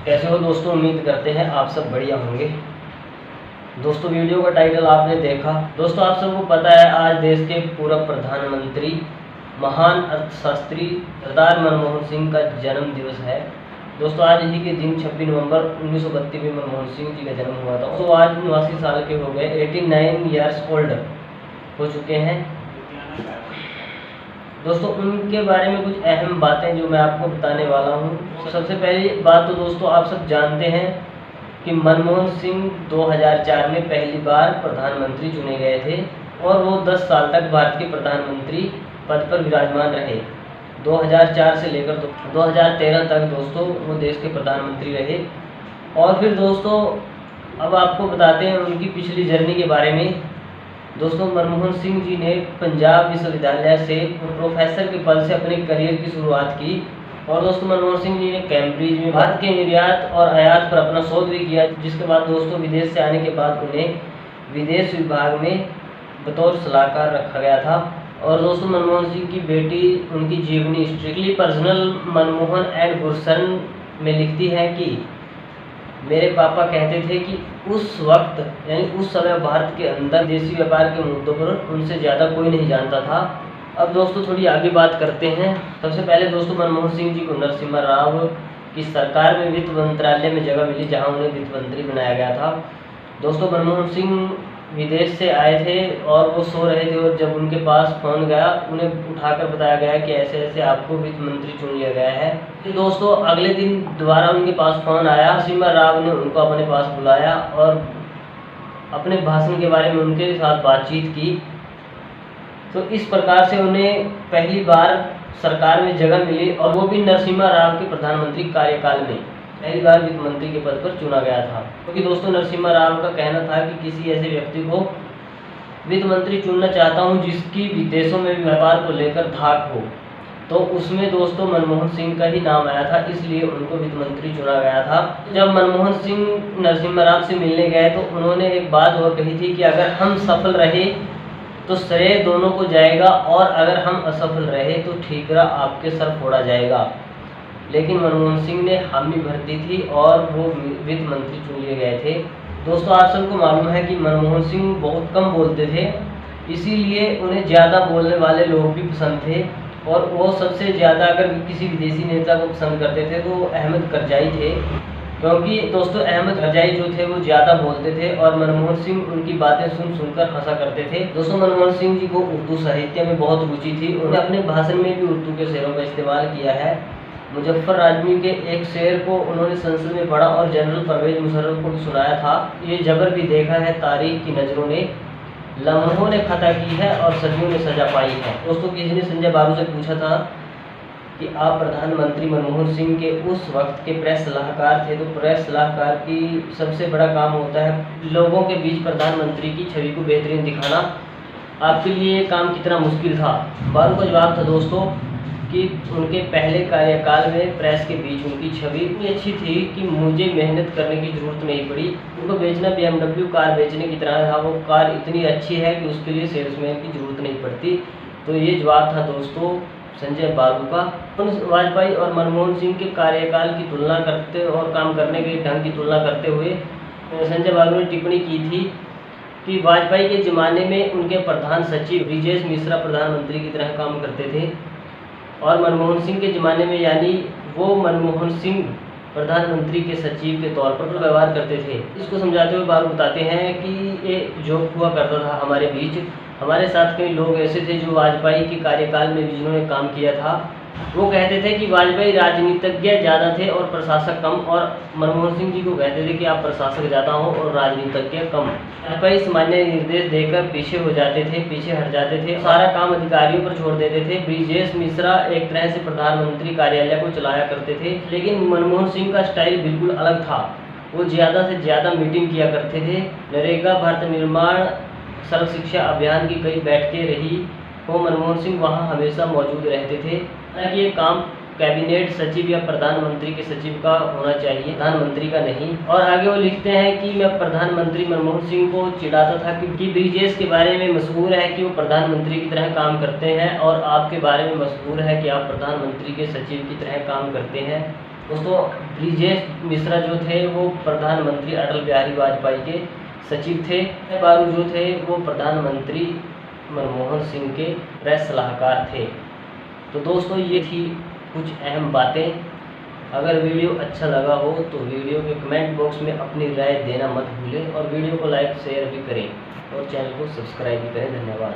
कैसे हो दोस्तों, उम्मीद करते हैं आप सब बढ़िया होंगे। दोस्तों वीडियो का टाइटल आपने देखा। दोस्तों आप सबको पता है आज देश के पूर्व प्रधानमंत्री महान अर्थशास्त्री सरदार मनमोहन सिंह का जन्म दिवस है। दोस्तों आज ही के दिन 26 नवंबर 1932 में मनमोहन सिंह जी का जन्म हुआ था। तो आज 89 साल के हो गए, 89 ईयर्स ओल्ड हो चुके हैं। दोस्तों उनके बारे में कुछ अहम बातें जो मैं आपको बताने वाला हूँ। सबसे पहली बात तो दोस्तों आप सब जानते हैं कि मनमोहन सिंह 2004 में पहली बार प्रधानमंत्री चुने गए थे और वो 10 साल तक भारत के प्रधानमंत्री पद पर विराजमान रहे। 2004 से लेकर 2013 तक दोस्तों वो देश के प्रधानमंत्री रहे। और फिर दोस्तों अब आपको बताते हैं उनकी पिछली जर्नी के बारे में। दोस्तों मनमोहन सिंह जी ने पंजाब विश्वविद्यालय से प्रोफेसर के पद से अपने करियर की शुरुआत की। और दोस्तों मनमोहन सिंह जी ने कैम्ब्रिज में भारत के निर्यात और आयात पर अपना शोध भी किया, जिसके बाद दोस्तों विदेश से आने के बाद उन्हें विदेश विभाग में बतौर सलाहकार रखा गया था। और दोस्तों मनमोहन सिंह की बेटी उनकी जीवनी स्ट्रिक्टली पर्सनल मनमोहन एंड गुरसन में लिखती है कि मेरे पापा कहते थे कि उस वक्त यानी उस समय भारत के अंदर देशी व्यापार के मुद्दों पर उनसे ज़्यादा कोई नहीं जानता था। अब दोस्तों थोड़ी आगे बात करते हैं। सबसे पहले दोस्तों मनमोहन सिंह जी को नरसिम्हा राव की सरकार में वित्त मंत्रालय में जगह मिली, जहां उन्हें वित्त मंत्री बनाया गया था। दोस्तों मनमोहन सिंह विदेश से आए थे और वो सो रहे थे और जब उनके पास फ़ोन गया उन्हें उठाकर बताया गया कि ऐसे ऐसे आपको वित्त मंत्री चुन लिया गया है। तो दोस्तों अगले दिन दोबारा उनके पास फ़ोन आया। नरसिम्हा राव ने उनको अपने पास बुलाया और अपने भाषण के बारे में उनके साथ बातचीत की। तो इस प्रकार से उन्हें पहली बार सरकार में जगह मिली और वो भी नरसिम्हा राव के प्रधानमंत्री कार्यकाल में पहली बार वित्त मंत्री के पद पर चुना गया था। क्योंकि दोस्तों नरसिम्हा राव का कहना था कि किसी ऐसे व्यक्ति को वित्त मंत्री चुनना चाहता हूं जिसकी विदेशों में व्यापार को लेकर धाक हो, तो उसमें दोस्तों मनमोहन सिंह का ही नाम आया था, इसलिए उनको वित्त मंत्री चुना गया था। जब मनमोहन सिंह नरसिम्हा राव से मिलने गए तो उन्होंने एक बात और कही थी कि अगर हम सफल रहे तो श्रेय दोनों को जाएगा और अगर हम असफल रहे तो ठीकरा आपके सर फोड़ा जाएगा। लेकिन मनमोहन सिंह ने हामी भर दी थी और वो वित्त मंत्री चुन लिए गए थे। दोस्तों आप सबको मालूम है कि मनमोहन सिंह बहुत कम बोलते थे, इसीलिए उन्हें ज़्यादा बोलने वाले लोग भी पसंद थे। और वो सबसे ज़्यादा अगर किसी विदेशी नेता को पसंद करते थे तो अहमद करज़ाई थे, क्योंकि दोस्तों अहमद करज़ाई जो थे वो ज़्यादा बोलते थे और मनमोहन सिंह उनकी बातें सुनकर हंसा करते थे। दोस्तों मनमोहन सिंह जी को उर्दू साहित्य में बहुत रुचि थी। उन्होंने अपने भाषण में भी उर्दू के शेरों का इस्तेमाल किया है। मुजफ्फर आजमी के एक शेर को उन्होंने संसद में पढ़ा और जनरल परवेज मुशर्रफ को भी सुनाया था। ये जबर भी देखा है तारीख की नज़रों ने, लम्हों ने खता की है और सदियों ने सजा पाई है। दोस्तों किसी ने संजय बाबू से पूछा था कि आप प्रधानमंत्री मनमोहन सिंह के उस वक्त के प्रेस सलाहकार थे, तो प्रेस सलाहकार की सबसे बड़ा काम होता है लोगों के बीच प्रधानमंत्री की छवि को बेहतरीन दिखाना। आपके लिए ये काम कितना मुश्किल था? बाबू का जवाब था दोस्तों कि उनके पहले कार्यकाल में प्रेस के बीच उनकी छवि इतनी अच्छी थी कि मुझे मेहनत करने की ज़रूरत नहीं पड़ी। उनको बेचना BMW कार बेचने की तरह था। वो कार इतनी अच्छी है कि उसके लिए सेल्समैन की ज़रूरत नहीं पड़ती। तो ये जवाब था दोस्तों संजय बाबू का। वाजपेयी और मनमोहन सिंह के कार्यकाल की तुलना करते और काम करने के ढंग की तुलना करते हुए संजय बाबू ने टिप्पणी की थी कि वाजपेयी के ज़माने में उनके प्रधान सचिव ब्रिजेश मिश्रा प्रधानमंत्री की तरह काम करते थे और मनमोहन सिंह के ज़माने में यानी वो मनमोहन सिंह प्रधानमंत्री के सचिव के तौर पर व्यवहार करते थे। इसको समझाते हुए बाबू बताते हैं कि ये जोक हुआ करता था हमारे बीच। हमारे साथ कई लोग ऐसे थे जो वाजपेयी के कार्यकाल में जिन्होंने काम किया था। वो कहते थे कि वाजपेयी राजनीतिज्ञ ज़्यादा थे और प्रशासक कम, और मनमोहन सिंह जी को कहते थे कि आप प्रशासक ज़्यादा हो और राजनीतिज्ञ कम। वाजपेयी सामान्य निर्देश देकर पीछे हो जाते थे, पीछे हट जाते थे, सारा काम अधिकारियों पर छोड़ देते थे। ब्रिजेश मिश्रा एक तरह से प्रधानमंत्री कार्यालय को चलाया करते थे, लेकिन मनमोहन सिंह का स्टाइल बिल्कुल अलग था। वो ज़्यादा से ज़्यादा मीटिंग किया करते थे। नरेगा, भारत निर्माण, सर्व शिक्षा अभियान की कई बैठकें रही वो मनमोहन सिंह वहाँ हमेशा मौजूद रहते थे। हालांकि ये काम कैबिनेट सचिव या प्रधानमंत्री के सचिव का होना चाहिए, प्रधानमंत्री का नहीं। और आगे वो लिखते हैं कि मैं प्रधानमंत्री मनमोहन सिंह को चिढ़ाता था क्योंकि ब्रिजेश के बारे में मशहूर है कि वो प्रधानमंत्री की तरह काम करते हैं और आपके बारे में मशहूर है कि आप प्रधानमंत्री के सचिव की तरह काम करते हैं। दोस्तों ब्रिजेश मिश्रा जो थे वो प्रधानमंत्री अटल बिहारी वाजपेयी के सचिव थे। बारू जो थे वो प्रधानमंत्री मनमोहन सिंह के प्रेस सलाहकार थे। तो दोस्तों ये थी कुछ अहम बातें। अगर वीडियो अच्छा लगा हो तो वीडियो के कमेंट बॉक्स में अपनी राय देना मत भूलें और वीडियो को लाइक शेयर भी करें और चैनल को सब्सक्राइब भी करें। धन्यवाद।